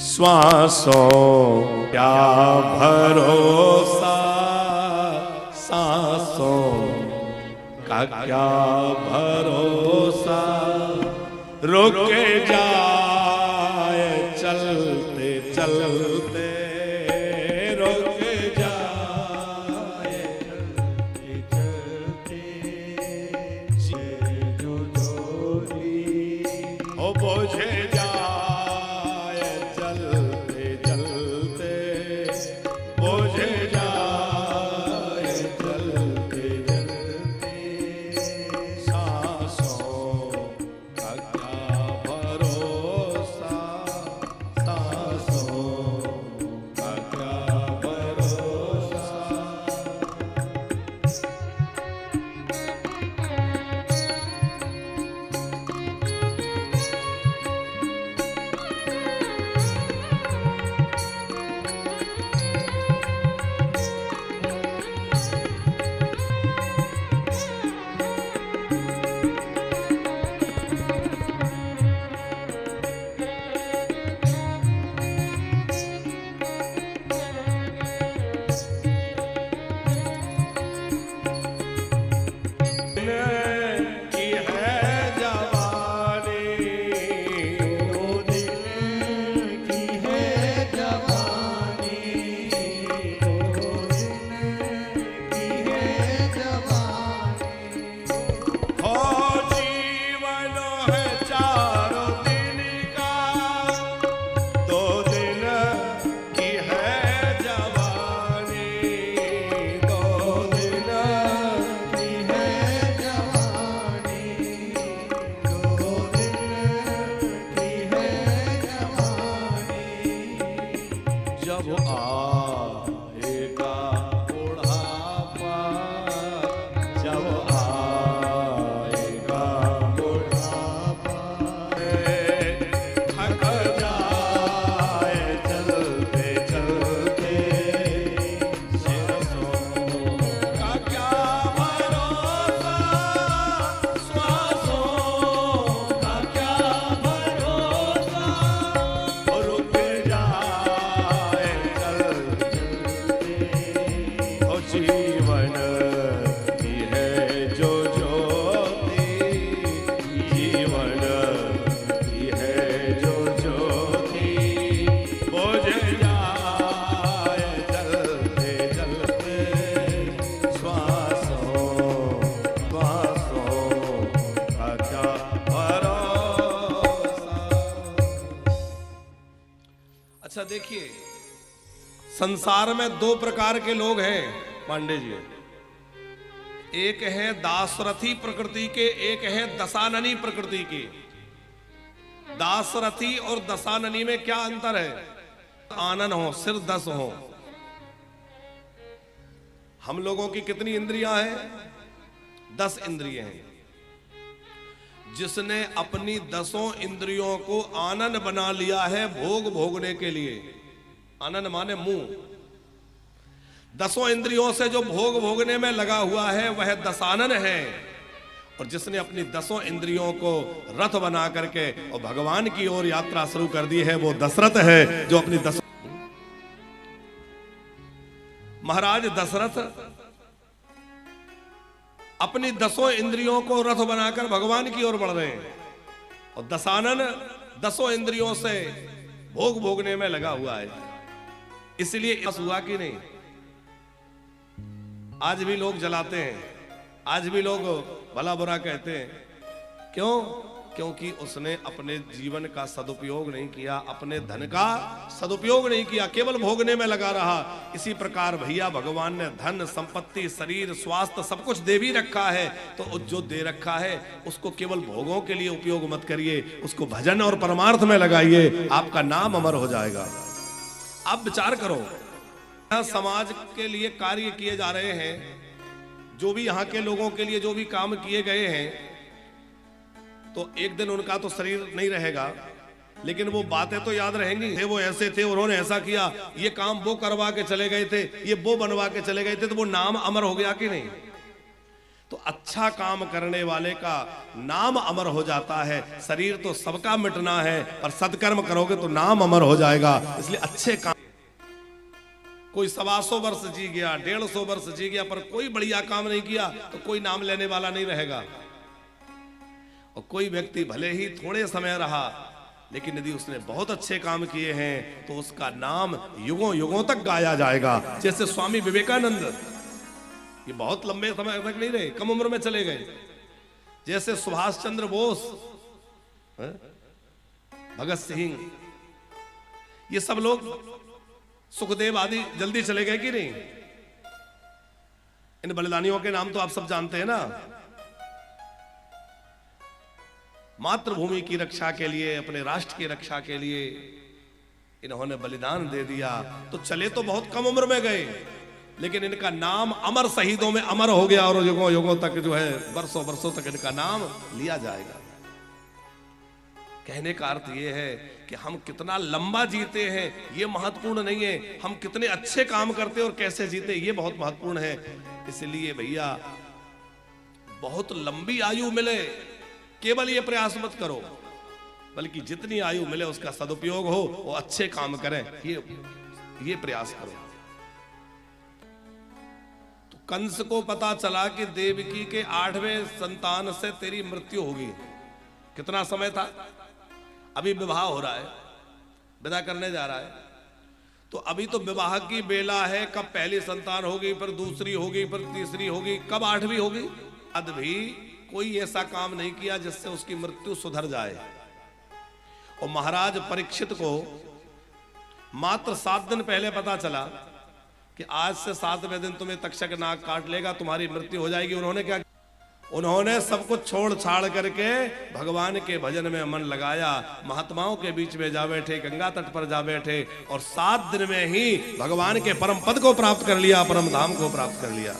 श्वासों क्या भरोसा, सांसों का क्या भरोसा, रुक जाए चलते चलते, रुक जाए चलते चलते, जो जोरी हो बुझे जाए चलते चलते, बुझे जाए चलते चलते, सांसों का क्या भरोसा, सांसों का क्या भरोसा। की है जवानी, दो दिन की है जवानी, दो दिन की है जवानी, हो जीवन है चारों दिन का, दो दिन की है जवानी, दो दिन की है जवानी, दो दिन की है जवानी, जब आएगा बुढ़ापा, जब आएगा बुढ़ापा, थक जाए चलते चलते, सांसों का क्या भरोसा, श्वासों का क्या भरोसा, रुक जाए चलते चलते, ओ जीवन की है जो ज्योति, जीवन की है जो ज्योति, बुझ जाए चलते चलते, श्वासों श्वासों का क्या भरोसा। अच्छा देखिए, संसार में दो प्रकार के लोग हैं पांडे जी। एक है दासरथी प्रकृति के, एक है दशाननी प्रकृति के। दासरथी और दशाननी में क्या अंतर है? आनन हो, सिर 10 हो। हम लोगों की कितनी इंद्रियां हैं? 10 इंद्रियां हैं। जिसने अपनी 10 इंद्रियों को आनन बना लिया है भोग भोगने के लिए, आनन माने मुंह, 10 इंद्रियों से जो भोग भोगने में लगा हुआ है वह दशानन है। और जिसने अपनी 10 इंद्रियों को रथ बना करके और भगवान की ओर यात्रा शुरू कर दी है वो दशरथ है, जो अपनी 10। महाराज दशरथ अपनी 10 इंद्रियों को रथ बनाकर भगवान की ओर बढ़ रहे हैं, और दशानन 10 इंद्रियों से भोग भोगने में लगा हुआ है। इसलिए हुआ कि नहीं? आज भी लोग जलाते हैं, आज भी लोग भला बुरा कहते हैं। क्यों? क्योंकि उसने अपने जीवन का सदुपयोग नहीं किया, अपने धन का सदुपयोग नहीं किया, केवल भोगने में लगा रहा। इसी प्रकार भैया भगवान ने धन संपत्ति शरीर स्वास्थ्य सब कुछ दे भी रखा है, तो जो दे रखा है उसको केवल भोगों के लिए उपयोग मत करिए, उसको भजन और परमार्थ में लगाइए, आपका नाम अमर हो जाएगा। अब विचार करो, समाज के लिए कार्य किए जा रहे हैं, जो भी यहाँ के लोगों के लिए जो भी काम किए गए हैं, तो एक दिन उनका तो शरीर नहीं रहेगा, लेकिन वो बातें तो याद रहेंगी। वो ऐसे थे, उन्होंने ऐसा किया, ये काम वो करवा के चले गए थे, ये वो बनवा के चले गए थे, तो वो नाम अमर हो गया कि नहीं? तो अच्छा काम करने वाले का नाम अमर हो जाता है। शरीर तो सबका मिटना है, पर सत्कर्म करोगे तो नाम अमर हो जाएगा। इसलिए अच्छे काम, कोई 125 वर्ष जी गया, 150 वर्ष जी गया, पर कोई बढ़िया काम नहीं किया तो कोई नाम लेने वाला नहीं रहेगा। और कोई व्यक्ति भले ही थोड़े समय रहा, लेकिन यदि उसने बहुत अच्छे काम किए हैं तो उसका नाम युगों युगों तक गाया जाएगा। जैसे स्वामी विवेकानंद, ये बहुत लंबे समय तक नहीं रहे, कम उम्र में चले गए। जैसे सुभाष चंद्र बोस, भगत सिंह, ये सब लोग, सुखदेव आदि जल्दी चले गए कि नहीं? इन बलिदानियों के नाम तो आप सब जानते हैं ना। मातृभूमि की रक्षा के लिए, अपने राष्ट्र की रक्षा के लिए इन्होंने बलिदान दे दिया। तो चले तो बहुत कम उम्र में गए, लेकिन इनका नाम अमर शहीदों में अमर हो गया और युगों युगों तक जो है, वर्षों वर्षों तक इनका नाम लिया जाएगा। कहने का अर्थ यह है कि हम कितना लंबा जीते हैं ये महत्वपूर्ण नहीं है, हम कितने अच्छे काम करते और कैसे जीते ये बहुत महत्वपूर्ण है। इसलिए भैया बहुत लंबी आयु मिले, केवल ये प्रयास मत करो, बल्कि जितनी आयु मिले उसका सदुपयोग हो, वो अच्छे काम करें, ये प्रयास करो। तो कंस को पता चला कि देवकी के 8वें संतान से तेरी मृत्यु होगी। कितना समय था? अभी विवाह हो रहा है, विदा करने जा रहा है, तो अभी तो विवाह की बेला है। कब पहली संतान होगी, फिर दूसरी होगी, फिर तीसरी होगी, कब 8वीं होगी? अभी कोई ऐसा काम नहीं किया जिससे उसकी मृत्यु सुधर जाए। और महाराज परीक्षित को मात्र 7 दिन पहले पता चला कि आज से 7वें दिन तुम्हें तक्षक नाग काट लेगा, तुम्हारी मृत्यु हो जाएगी। उन्होंने क्या? उन्होंने सब कुछ छोड़ छाड़ करके भगवान के भजन में मन लगाया, महात्माओं के बीच में जा बैठे, गंगा तट पर जा बैठे, और 7 दिन में ही भगवान के परम पद को प्राप्त कर लिया, परम धाम को प्राप्त कर लिया।